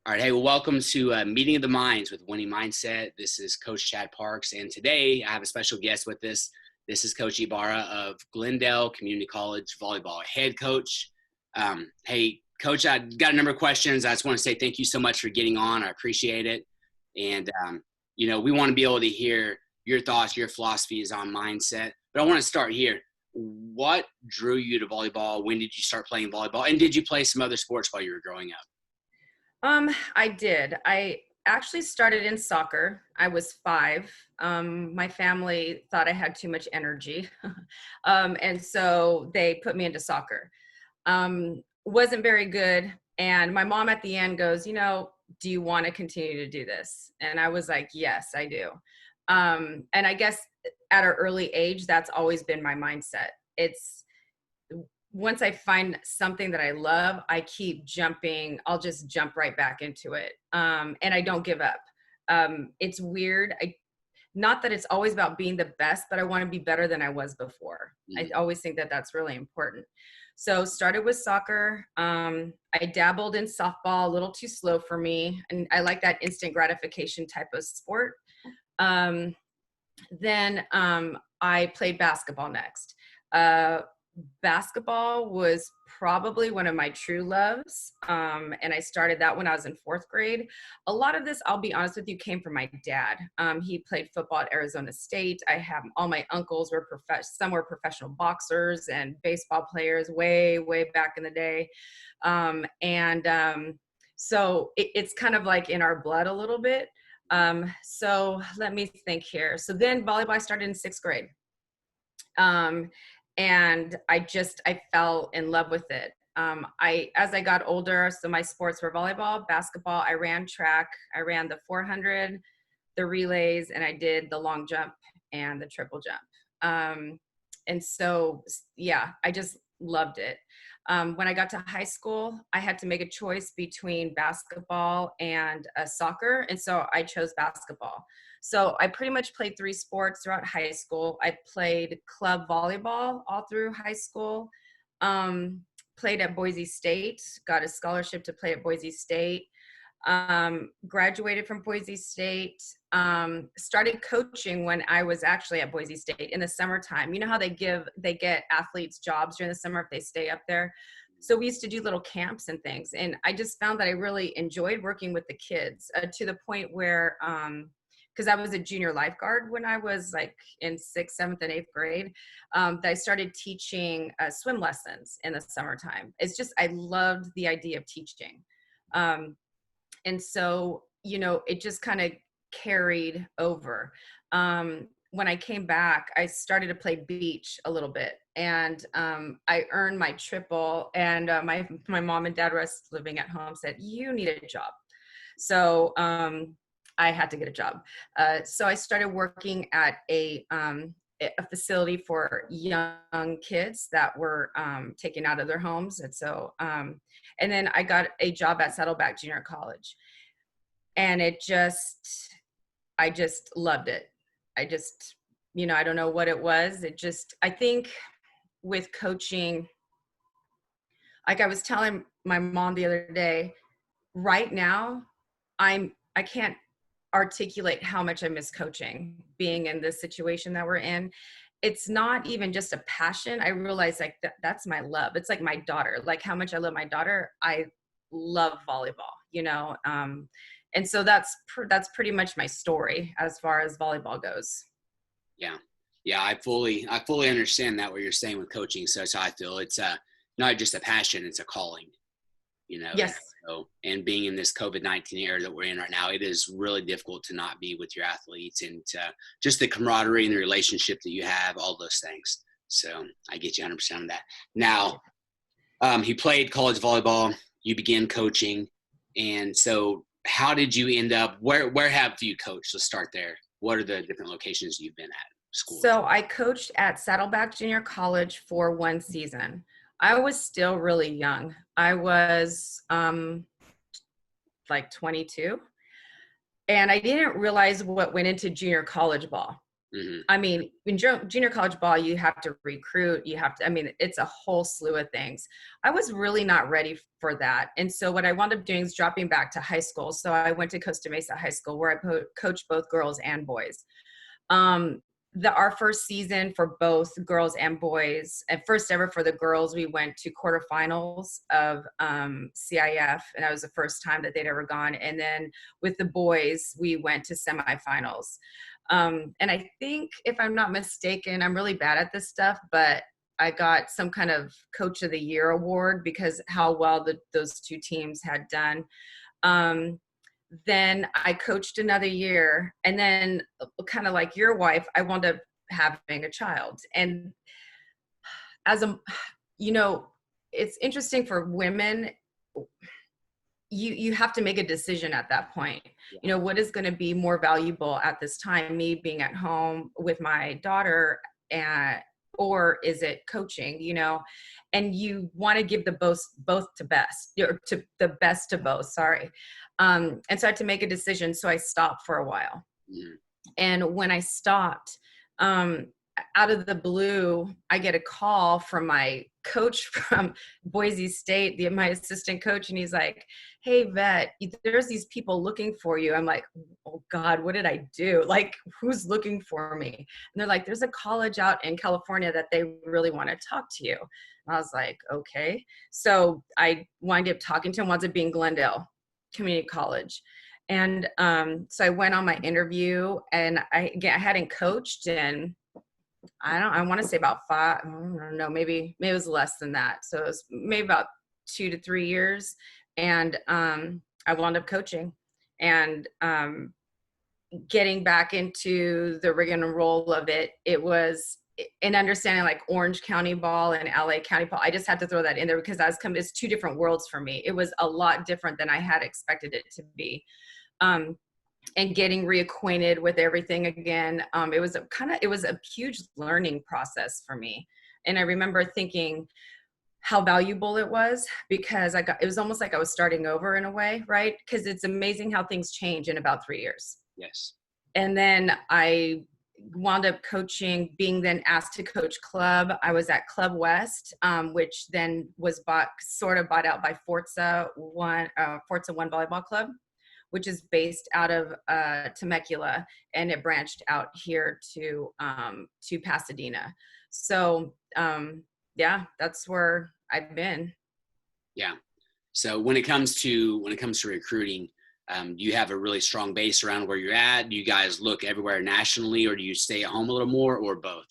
All right. Hey, well, welcome to Meeting of the Minds with Winning Mindset. This is Coach Chad Parks. And today I have a special guest with us. This is Coach Ybarra of Glendale Community College Volleyball head coach. Hey, Coach, I got a number of questions. I just want to say thank you so much for getting on. I appreciate it. And, we want to be able to hear your thoughts, your philosophies on mindset. But I want to start here. What drew you to volleyball? When did you start playing volleyball? And did you play some other sports while you were growing up? I did. I actually started in soccer. I was 5. My family thought I had too much energy. And so they put me into soccer. Wasn't very good. And my mom at the end goes, do you want to continue to do this? And I was like, yes, I do. And I guess at an early age, that's always been my mindset. It's once I find something that I love, I keep jumping. I'll just jump right back into it. And I don't give up. It's weird. Not that it's always about being the best, but I want to be better than I was before. I always think that that's really important. So started with soccer. I dabbled in softball, a little too slow for me. And I like that instant gratification type of sport. Then I played basketball next. Basketball was probably one of my true loves. And I started that when I was in 4th grade. A lot of this, I'll be honest with you, came from my dad. He played football at Arizona State. I have all my uncles were some were professional boxers and baseball players way, way back in the day. So it's kind of like in our blood a little bit. So let me think here. So then volleyball I started in 6th grade. And I fell in love with it. As I got older, so my sports were volleyball, basketball, I ran track, I ran the 400, the relays, and I did the long jump and the triple jump. And so, yeah, I just loved it. When I got to high school, I had to make a choice between basketball and soccer. And so I chose basketball. So I pretty much played 3 sports throughout high school. I played club volleyball all through high school, played at Boise State, got a scholarship to play at Boise State, graduated from Boise State, started coaching when I was actually at Boise State in the summertime. You know how they get athletes jobs during the summer if they stay up there. So we used to do little camps and things. And I just found that I really enjoyed working with the kids to the point where, because I was a junior lifeguard when I was like in 6th, 7th, and 8th grade, that I started teaching swim lessons in the summertime. It's just, I loved the idea of teaching. And so, it just kind of carried over. When I came back, I started to play beach a little bit, and I earned my triple, and my mom and dad were living at home, said, you need a job. So I had to get a job. So I started working at a facility for young kids that were taken out of their homes. And so, and then I got a job at Saddleback Junior College. And I just loved it. I don't know what it was. I think with coaching, like I was telling my mom the other day, right now, I can't articulate how much I miss coaching, being in this situation that we're in. It's not even just a passion. I realize like that's my love. It's like my daughter, like how much I love my daughter. I love volleyball, and so that's pretty much my story as far as volleyball goes. Yeah. Yeah. I fully understand that what you're saying with coaching. So that's how I feel. It's not just a passion, it's a calling, Yes. And being in this COVID-19 era that we're in right now, it is really difficult to not be with your athletes and just the camaraderie and the relationship that you have, all those things. So I get you 100% on that. Now, he played college volleyball, you began coaching. And so how did you end up, where have you coached? Let's start there. What are the different locations you've been at school? So I coached at Saddleback Junior College for 1 season. I was still really young. I was like 22. And I didn't realize what went into junior college ball. Hmm. I mean, in junior college ball, you have to recruit, you have to, I mean, it's a whole slew of things. I was really not ready for that. And so what I wound up doing is dropping back to high school. So I went to Costa Mesa High School where I coached both girls and boys. Um, our first season for both girls and boys, and first ever for the girls, we went to quarterfinals of CIF, and that was the first time that they'd ever gone. And then with the boys, we went to semifinals. And I think, if I'm not mistaken, I'm really bad at this stuff, but I got some kind of Coach of the Year award because how well those two teams had done. Um, then I coached another year, and then kind of like your wife, I wound up having a child. And as a, you know, it's interesting for women. You have to make a decision at that point. Yeah. You know, what is going to be more valuable at this time, me being at home with my daughter, and or is it coaching, you know? And you want to give the both to best, or to the best to both, sorry. And so I had to make a decision, so I stopped for a while. Mhm. And when I stopped, um, out of the blue, I get a call from my coach from Boise State, my assistant coach, and he's like, "Hey, Vet, there's these people looking for you." I'm like, "Oh God, what did I do? Like, who's looking for me?" And they're like, "There's a college out in California that they really want to talk to you." And I was like, "Okay." So I wind up talking to him. Winds up being Glendale Community College. And so I went on my interview, and I hadn't coached in, I want to say about five, I don't know, maybe it was less than that. So it was maybe about 2 to 3 years. And I wound up coaching and getting back into the rig and roll of it. It was an understanding like Orange County ball and LA County ball. I just had to throw that in there because it's two different worlds for me. It was a lot different than I had expected it to be. And getting reacquainted with everything again. It was a huge learning process for me. And I remember thinking how valuable it was because it was almost like I was starting over in a way, right? Because it's amazing how things change in about 3 years. Yes. And then I wound up being then asked to coach club. I was at Club West, which then was bought out by Forza One Volleyball Club, which is based out of Temecula, and it branched out here to Pasadena. So yeah, that's where I've been. Yeah. So when it comes to recruiting, do you have a really strong base around where you're at? Do you guys look everywhere nationally, or do you stay at home a little more, or both?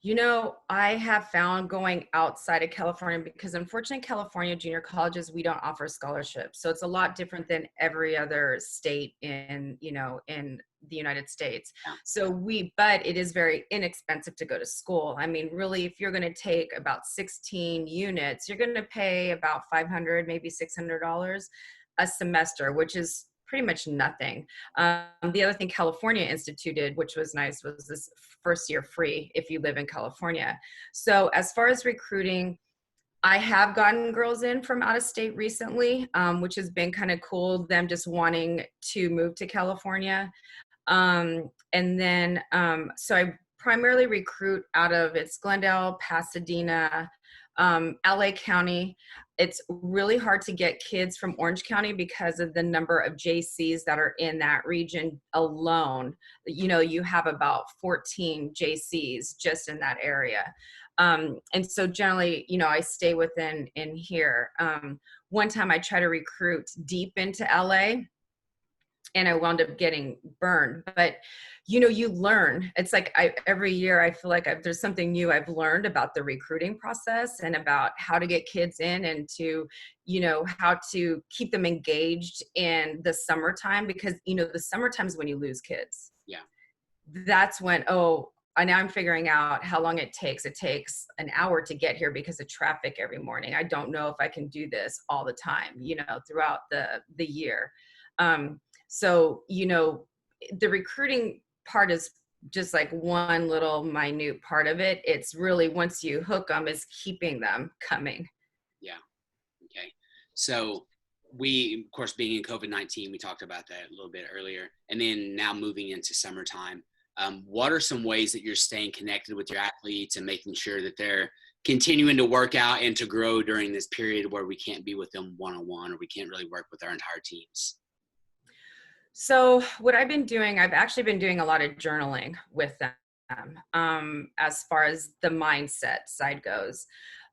You know, I have found going outside of California, because unfortunately, California junior colleges, we don't offer scholarships. So it's a lot different than every other state in the United States. Yeah. But it is very inexpensive to go to school. I mean, really, if you're going to take about 16 units, you're going to pay about $500, maybe $600 a semester, which is pretty much nothing. The other thing California instituted, which was nice, was this first year free if you live in California. So as far as recruiting, I have gotten girls in from out of state recently, which has been kind of cool, them just wanting to move to California. And then, so I primarily recruit it's Glendale, Pasadena, LA County. It's really hard to get kids from Orange County because of the number of JCs that are in that region alone. You know, you have about 14 JCs just in that area. And so generally, you know, I stay in here. One time I tried to recruit deep into LA, and I wound up getting burned. But, you know, you learn. It's like every year I feel like there's something new I've learned about the recruiting process and about how to get kids in, and to, you know, how to keep them engaged in the summertime, because, you know, the summertime is when you lose kids. Yeah. That's when, now I'm figuring out how long it takes. It takes an hour to get here because of traffic every morning. I don't know if I can do this all the time, you know, throughout the year. So, you know, the recruiting part is just like one little minute part of it. It's really, once you hook them, is keeping them coming. Yeah. Okay. So we, of course, being in COVID-19, we talked about that a little bit earlier, and then now moving into summertime. What are some ways that you're staying connected with your athletes and making sure that they're continuing to work out and to grow during this period where we can't be with them one-on-one, or we can't really work with our entire teams? So what I've been doing, I've actually been doing a lot of journaling with them, as far as the mindset side goes.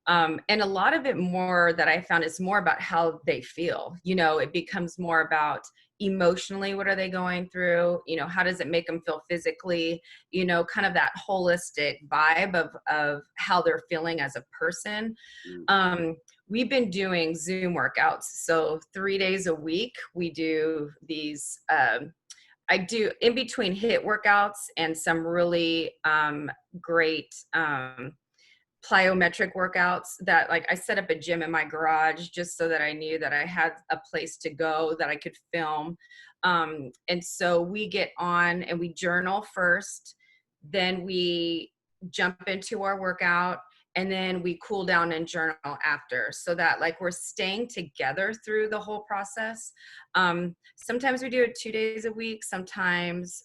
And a lot of it more that I found is more about how they feel. It becomes more about emotionally, what are they going through? How does it make them feel physically? Kind of that holistic vibe of how they're feeling as a person. Mm. We've been doing Zoom workouts. So 3 days a week, we do these, I do in between HIIT workouts and some really great plyometric workouts that, like, I set up a gym in my garage just so that I knew that I had a place to go that I could film. And so we get on and we journal first, then we jump into our workout, and then we cool down and journal after, so that, like, we're staying together through the whole process. Sometimes we do it 2 days a week, sometimes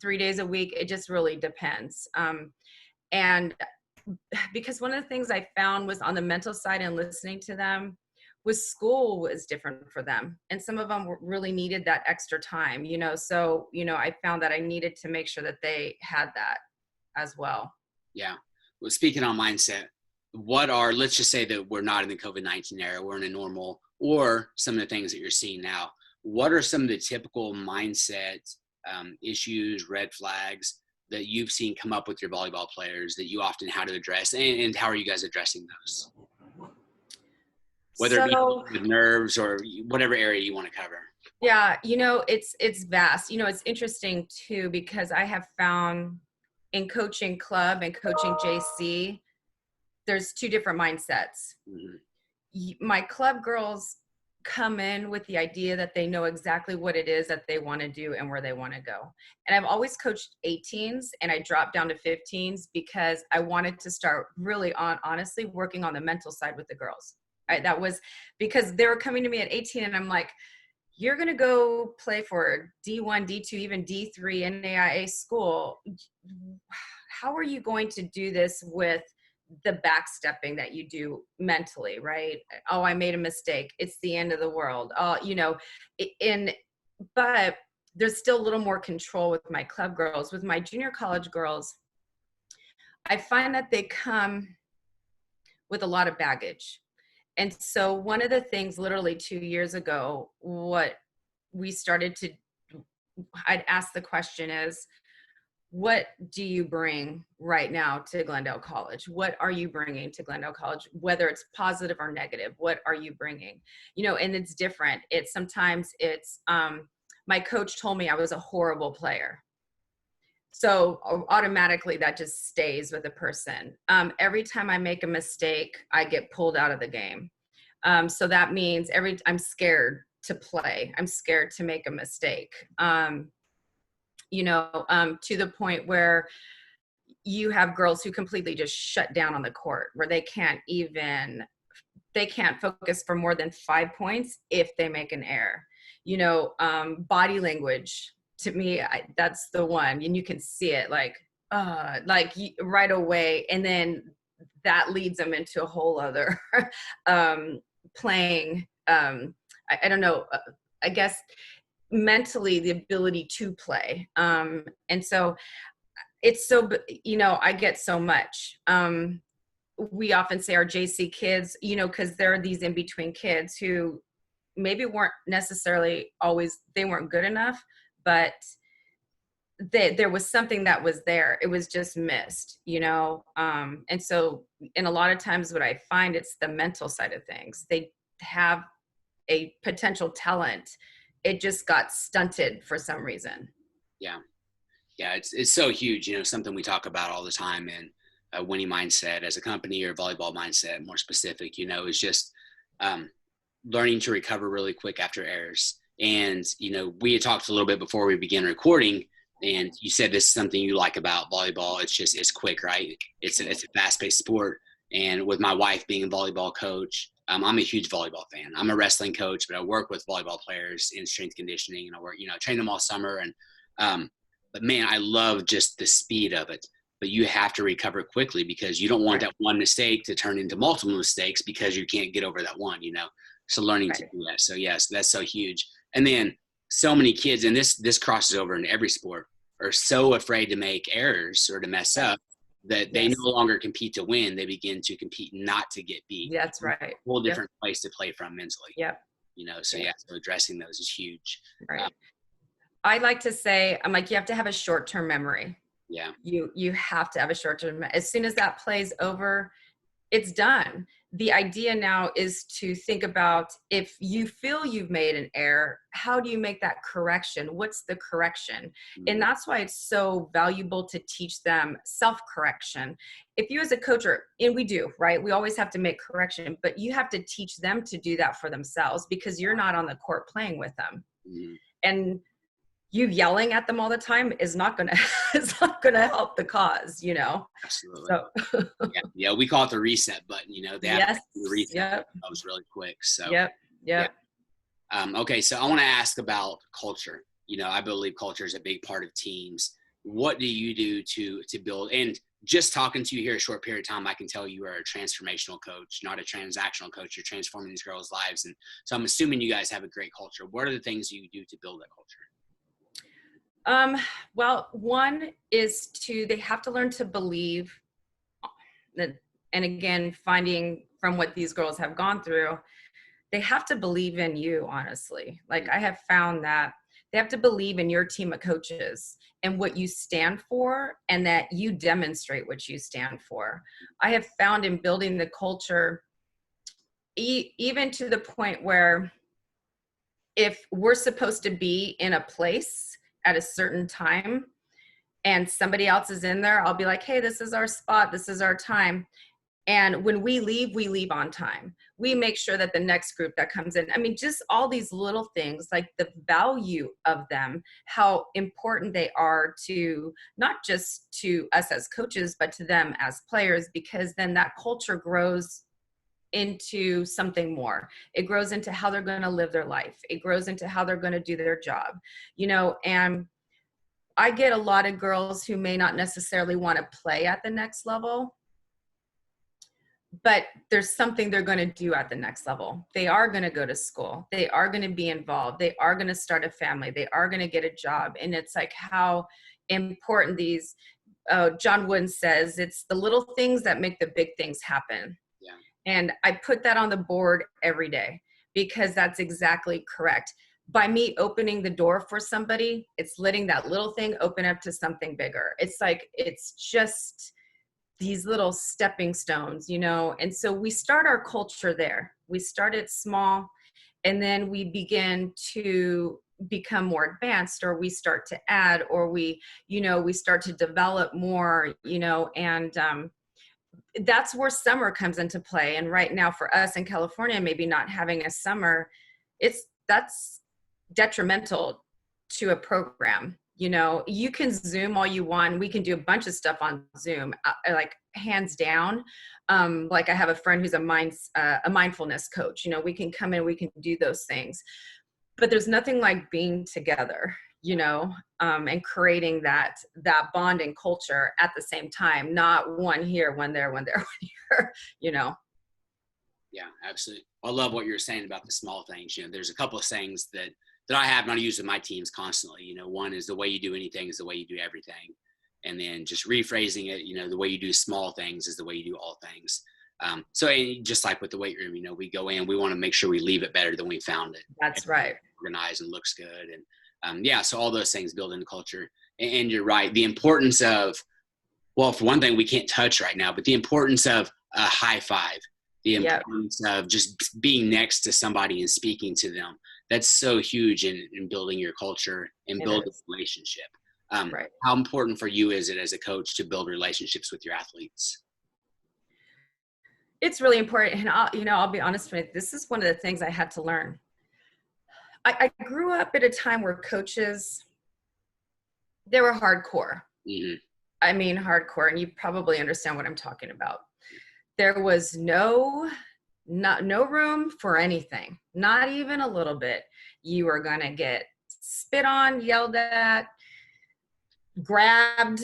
3 days a week. It just really depends. And because one of the things I found was on the mental side and listening to them was school was different for them. And some of them really needed that extra time, so, I found that I needed to make sure that they had that as well. Yeah. Well, speaking on mindset, let's just say that we're not in the COVID-19 era, we're in a normal, or some of the things that you're seeing now. What are some of the typical mindset issues, red flags that you've seen come up with your volleyball players that you often how to address, and how are you guys addressing those? Whether it be with nerves or whatever area you want to cover. Yeah, it's vast. It's interesting too, because I have found in coaching club and coaching JC, there's two different mindsets. Mm-hmm. My club girls come in with the idea that they know exactly what it is that they want to do and where they want to go. And I've always coached 18s, and I dropped down to 15s because I wanted to start really honestly working on the mental side with the girls. Right? That was because they were coming to me at 18, and I'm like, you're going to go play for D1, D2, even D3 NAIA school. How are you going to do this with the backstepping that you do mentally, right? Oh, I made a mistake. It's the end of the world. But there's still a little more control with my club girls. With my junior college girls, I find that they come with a lot of baggage. And so one of the things literally 2 years ago, what we started to, I'd ask the question is, what do you bring right now to Glendale College? What are you bringing to Glendale College? Whether it's positive or negative, what are you bringing? And it's different. Sometimes it's, my coach told me I was a horrible player. So automatically that just stays with a person. Every time I make a mistake, I get pulled out of the game. So that means I'm scared to play. I'm scared to make a mistake. To the point where you have girls who completely just shut down on the court, where they can't focus for more than 5 points if they make an error. Body language, to me, that's the one, and you can see it like right away, and then that leads them into a whole other playing. I don't know. I guess mentally the ability to play. And so it's so, I get so much. We often say our JC kids, because there are these in-between kids who maybe weren't necessarily they weren't good enough, but there was something that was there. It was just missed, and so, and a lot of times what I find, it's the mental side of things. They have a potential talent. It just got stunted for some reason. Yeah. It's so huge, something we talk about all the time. And a winning mindset as a company, or volleyball mindset, more specific, is just learning to recover really quick after errors. And, we had talked a little bit before we began recording, and you said this is something you like about volleyball. It's quick, right? It's a fast-paced sport. And with my wife being a volleyball coach, I'm a huge volleyball fan. I'm a wrestling coach, but I work with volleyball players in strength conditioning, and I train them all summer. And But man, I love just the speed of it. But you have to recover quickly because you don't want Right. that one mistake to turn into multiple mistakes because you can't get over that one, So learning to Right. do that. So yes, that's so huge. And then so many kids, and this crosses over in every sport, are so afraid to make errors or to mess Yep. up that they no Yes. longer compete to win. They begin to compete not to get beat. That's right. A whole Yep. different place to play from mentally, Yep. So Yep. yeah, so addressing those is huge. Right. I like to say, I'm like, you have to have a short-term memory. Yeah. You have to have a short-term. As soon as that plays over, it's done. The idea now is to think about, if you feel you've made an error, how do you make that correction? What's the correction? And Mhm. that's why it's so valuable to teach them self-correction. If you as a coach and we do, right? We always have to make correction, but you have to teach them to do that for themselves because you're not on the court playing with them. Mhm. And you yelling at them all the time is not gonna it's not gonna help the cause, Absolutely. So Yeah, we call it the reset button. They have yes, to reset yep, themselves really quick. So yep, yeah. yep. Okay, so I want to ask about culture. I believe culture is a big part of teams. What do you do to build? And just talking to you here a short period of time, I can tell you are a transformational coach, not a transactional coach. You're transforming these girls' lives, and so I'm assuming you guys have a great culture. What are the things you do to build that culture? Um, well, one is they have to learn to believe that, and again, finding from what these girls have gone through, they have to believe in you, honestly. Like, I have found that they have to believe in your team of coaches and what you stand for, and that you demonstrate what you stand for. I have found in building the culture, even to the point where if we're supposed to be in a place at a certain time and somebody else is in there, I'll be like, hey, this is our spot, this is our time. And when we leave on time. We make sure that the next group that comes in, I mean, just all these little things, like the value of them, how important they are to not just to us as coaches, but to them as players, because then that culture grows into something more. It grows into how they're going to live their life. It grows into how they're going to do their job, and I get a lot of girls who may not necessarily want to play at the next level, but there's something they're going to do at the next level. They are going to go to school. They are going to be involved. They are going to start a family. They are going to get a job. And it's like how important these, John Wooden says, it's the little things that make the big things happen. Yeah. And I put that on the board every day because that's exactly correct. By me opening the door for somebody, it's letting that little thing open up to something bigger. It's like, it's just these little stepping stones, and so we start our culture there. We start it small, and then we begin to become more advanced, or we start to add, or we start to develop more, and that's where summer comes into play. And right now for us in California, maybe not having a summer, that's detrimental to a program. You can Zoom all you want. We can do a bunch of stuff on Zoom, like hands down. Like I have a friend who's a mindfulness coach. We can come in, we can do those things, but there's nothing like being together, and creating that bonding culture at the same time, not one here, one there, one here. Yeah, absolutely. I love what you're saying about the small things. There's a couple of sayings that I have not used with my teams constantly. One is the way you do anything is the way you do everything. And then just rephrasing it, the way you do small things is the way you do all things. So just like with the weight room, we go in, we want to make sure we leave it better than we found it. That's right. Organized and looks good. And so all those things build into culture. And you're right. The importance of, well, for one thing, we can't touch right now, but the importance of a high five, the importance of just being next to somebody and speaking to them. That's so huge in building your culture and building a relationship. Right. How important for you is it as a coach to build relationships with your athletes? It's really important. And I'll be honest with you, this is one of the things I had to learn. I grew up at a time where coaches, they were hardcore. Mm-hmm. I mean, hardcore, and you probably understand what I'm talking about. There was no room for anything, not even a little bit. You were going to get spit on, yelled at, grabbed.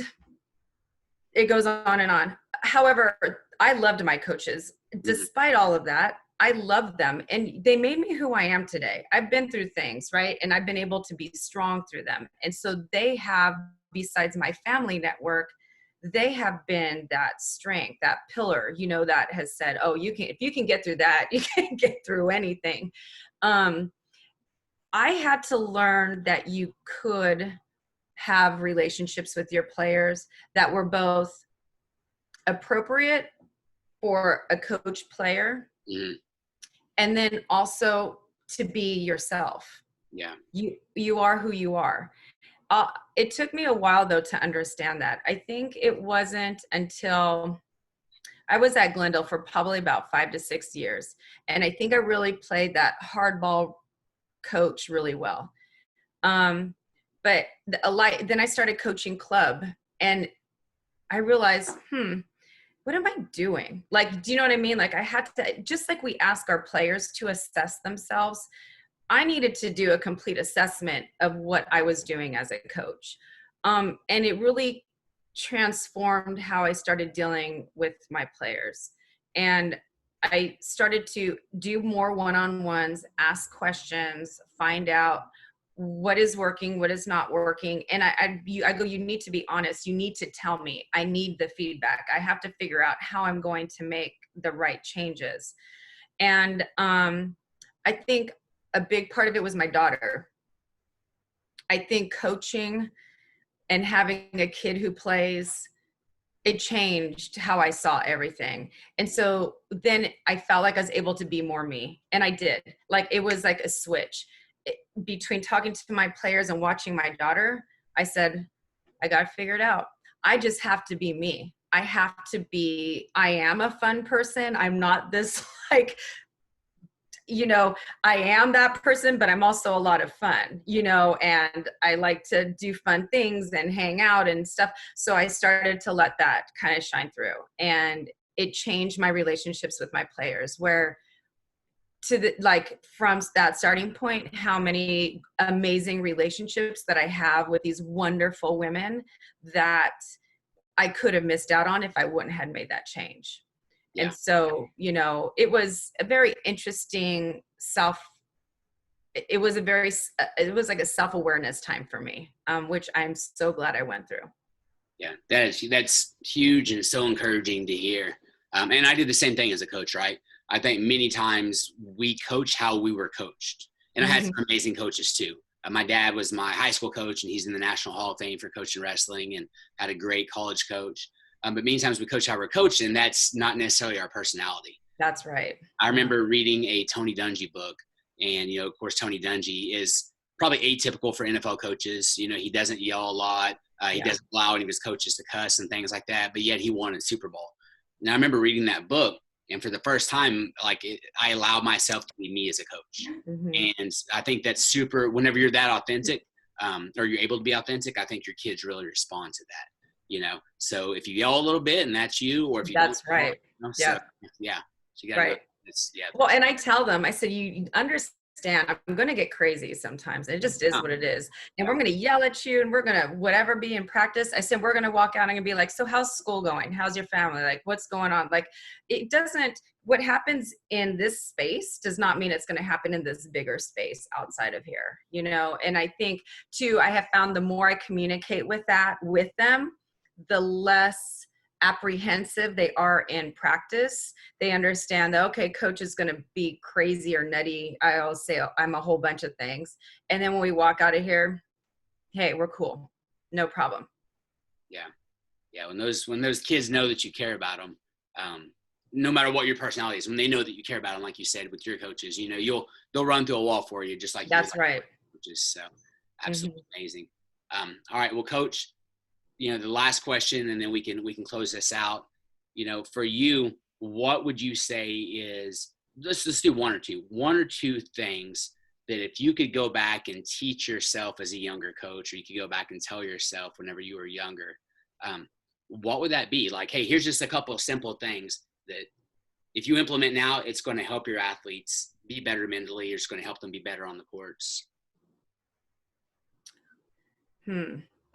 It goes on and on. However, I loved my coaches. Despite all of that, I loved them and they made me who I am today. I've been through things, right? And I've been able to be strong through them. And so they have, besides my family network, they have been that strength, that pillar, you know, that has said, oh, you can, if you can get through that, you can get through anything. I had to learn that you could have relationships with your players that were both appropriate for a coach player, and then also to be yourself. Yeah. You are who you are. It took me a while though to understand that. I think it wasn't until I was at Glendale for probably about 5 to 6 years. And I think I really played that hardball coach really well. But then I started coaching club and I realized, what am I doing? Like, do you know what I mean? Like I had to, just like we ask our players to assess themselves, I needed to do a complete assessment of what I was doing as a coach. And it really transformed how I started dealing with my players. And I started to do more one-on-ones, ask questions, find out what is working, what is not working. And I go, you need to be honest. You need to tell me. I need the feedback. I have to figure out how I'm going to make the right changes. And I think a big part of it was my daughter. I think coaching and having a kid who plays, it changed how I saw everything. And so then I felt like I was able to be more me. And I did. Like it was like a switch. Between talking to my players and watching my daughter, I said, I got to figure it out. I just have to be me. I am a fun person. I'm not this like, you know, I am that person, but I'm also a lot of fun, you know, and I like to do fun things and hang out and stuff. So I started to let that kind of shine through, and it changed my relationships with my players, where from that starting point, how many amazing relationships that I have with these wonderful women that I could have missed out on if I wouldn't have made that change. Yeah. And so, you know, it was a very interesting it was like a self-awareness time for me, which I'm so glad I went through. Yeah, that's huge and so encouraging to hear. And I did the same thing as a coach, right? I think many times we coach how we were coached. And I had some amazing coaches too. My dad was my high school coach, and he's in the National Hall of Fame for coaching wrestling, and had a great college coach. But many times we coach how we're coached, and that's not necessarily our personality. That's right. I remember reading a Tony Dungy book, and, you know, of course, Tony Dungy is probably atypical for NFL coaches. You know, he doesn't yell a lot. He doesn't allow any of his coaches to cuss and things like that, but yet he won a Super Bowl. Now, I remember reading that book, and for the first time, I allowed myself to be me as a coach. And I think that's super, whenever you're that authentic, or you're able to be authentic, I think your kids really respond to that, you know? So if you yell a little bit and that's you, or if you that's don't, right. You know, so, yeah. So you gotta right. Well, and I tell them, I said, you understand, I'm going to get crazy sometimes. It just is what it is. And we're going to yell at you, and we're going to whatever be in practice. I said, we're going to walk out and be like, so how's school going? How's your family? Like, what's going on? Like, it doesn't, what happens in this space does not mean it's going to happen in this bigger space outside of here, you know? And I think too, I have found the more I communicate with them, the less apprehensive they are in practice. They understand that, okay, coach is going to be crazy or nutty. I always say I'm a whole bunch of things. And then when we walk out of here, hey, we're cool. No problem. Yeah. Yeah. When those kids know that you care about them, no matter what your personality is, when they know that you care about them, like you said, with your coaches, you know, they'll run through a wall for you, just like that's right. Which is so absolutely amazing. All right. Well, Coach, you know, the last question, and then we can close this out. You know, for you, what would you say is, let's do one or two things that if you could go back and teach yourself as a younger coach, or you could go back and tell yourself whenever you were younger, what would that be? Like, hey, here's just a couple of simple things that if you implement now, it's going to help your athletes be better mentally, or it's going to help them be better on the courts.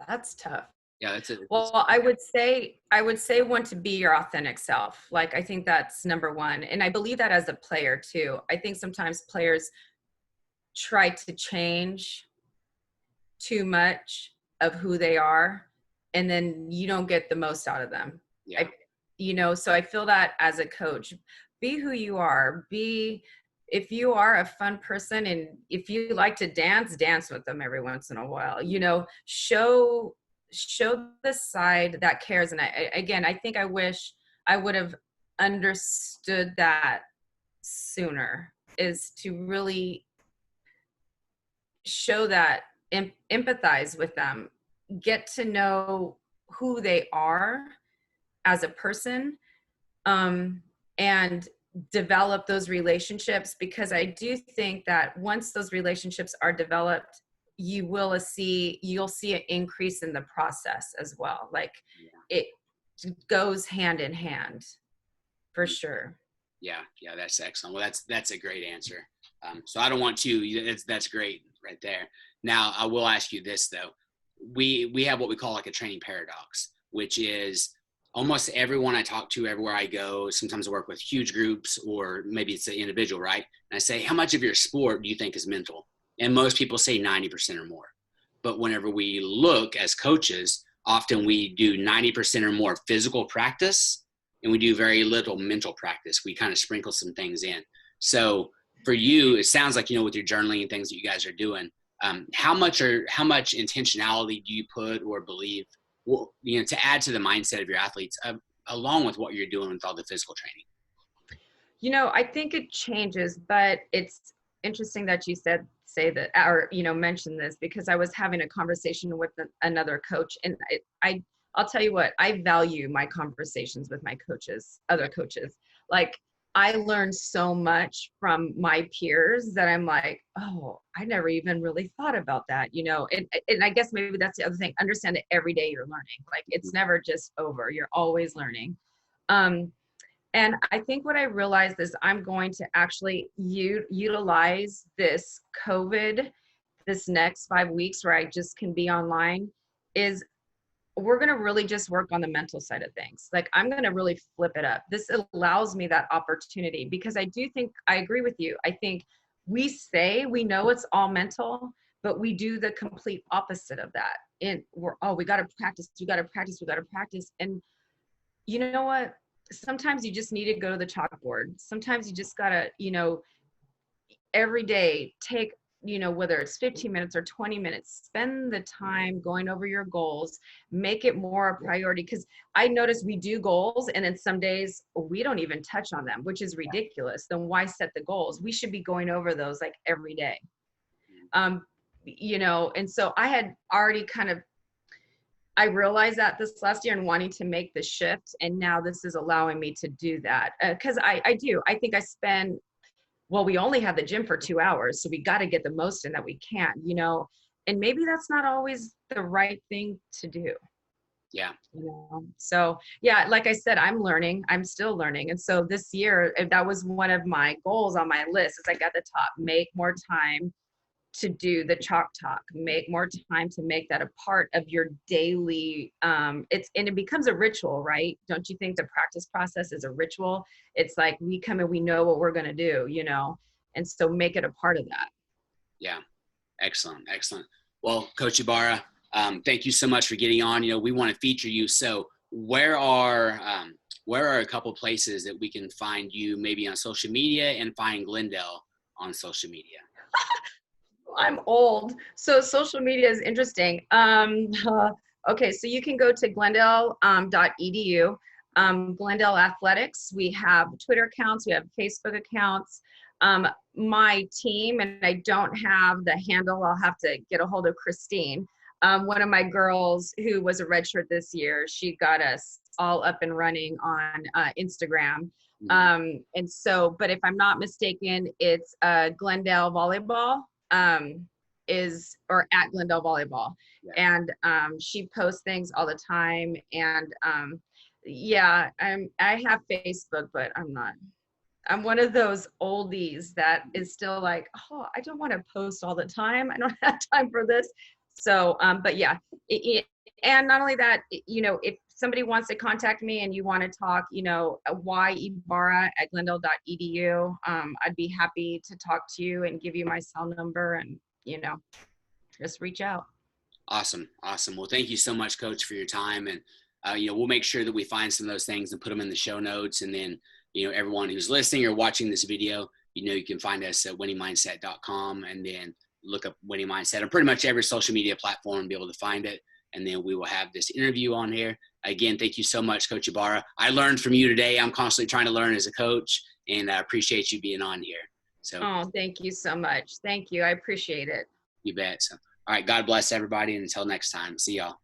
That's tough. Yeah, that's it. Well, I would say want to be your authentic self. Like, I think that's number one. And I believe that as a player too. I think sometimes players try to change too much of who they are, and then you don't get the most out of them. Yeah. So I feel that as a coach, be who you are. If you are a fun person and if you like to dance with them every once in a while. Show the side that cares. And I think I wish I would have understood that sooner, is to really show that, empathize with them, get to know who they are as a person, and develop those relationships, because I do think that once those relationships are developed, you'll see an increase in the process as well. Like, it goes hand in hand for sure. Yeah, that's excellent. Well, that's a great answer. So I don't want to. That's great right there. Now I will ask you this though. We have what we call like a training paradox, which is almost everyone I talk to, everywhere I go. Sometimes I work with huge groups, or maybe it's an individual, right? And I say, how much of your sport do you think is mental? And most people say 90% or more. But whenever we look as coaches, often we do 90% or more physical practice, and we do very little mental practice. We kind of sprinkle some things in. So for you, it sounds like, with your journaling and things that you guys are doing, how much intentionality do you put or believe, to add to the mindset of your athletes, along with what you're doing with all the physical training? I think it changes, but it's interesting that you say that, or mention this, because I was having a conversation with another coach, and I'll tell you what, I value my conversations with my other coaches. Like, I learned so much from my peers that I'm like, oh, I never even really thought about that, and I guess maybe that's the other thing. Understand that every day you're learning. Like, it's never just over. You're always learning. And I think what I realized is I'm going to actually utilize this this next 5 weeks where I just can be online, is we're going to really just work on the mental side of things. Like, I'm going to really flip it up. This allows me that opportunity, because I do think, I agree with you. I think we say we know it's all mental, but we do the complete opposite of that. And we got to practice. We got to practice. And you know what? Sometimes you just need to go to the chalkboard. Sometimes you just got to, every day take, whether it's 15 minutes or 20 minutes, spend the time going over your goals, make it more a priority. Because I notice we do goals, and then some days we don't even touch on them, which is ridiculous. Then why set the goals? We should be going over those like every day. And so I had already I realized that this last year, and wanting to make the shift. And now this is allowing me to do that. Cause I think I spend, we only have the gym for 2 hours, so we got to get the most in that we can, and maybe that's not always the right thing to do. Yeah. So yeah, like I said, I'm still learning. And so this year, that was one of my goals on my list, is like at the top, make more time to do the chalk talk, make more time to make that a part of your daily, and it becomes a ritual, right? Don't you think the practice process is a ritual? It's like we come and we know what we're going to do, and so make it a part of that. Yeah. Excellent. Well, Coach Ybarra, thank you so much for getting on. We want to feature you. So where are a couple places that we can find you, maybe on social media, and find Glendale on social media? I'm old, so social media is interesting. Okay, so you can go to glendale.edu. Glendale Athletics. We have Twitter accounts. We have Facebook accounts. My team, and I don't have the handle. I'll have to get a hold of Christine. One of my girls who was a redshirt this year, she got us all up and running on Instagram. And so, but if I'm not mistaken, it's Glendale Volleyball. Or at Glendale Volleyball. Yeah. And she posts things all the time. And I have Facebook, but I'm one of those oldies that is still like, oh, I don't want to post all the time. I don't have time for this. So, but yeah, and not only that, if somebody wants to contact me and you want to talk, Ybarra@glendale.edu, I'd be happy to talk to you and give you my cell number and, just reach out. Awesome. Awesome. Well, thank you so much, Coach, for your time. And, we'll make sure that we find some of those things and put them in the show notes. And then, everyone who's listening or watching this video, you can find us at winningmindset.com and then look up Winning Mindset on pretty much every social media platform and be able to find it. And then we will have this interview on here. Again, thank you so much, Coach Ybarra. I learned from you today. I'm constantly trying to learn as a coach, and I appreciate you being on here. So, oh, thank you so much. Thank you. I appreciate it. you bet. So, all right. God bless everybody. And until next time, see y'all.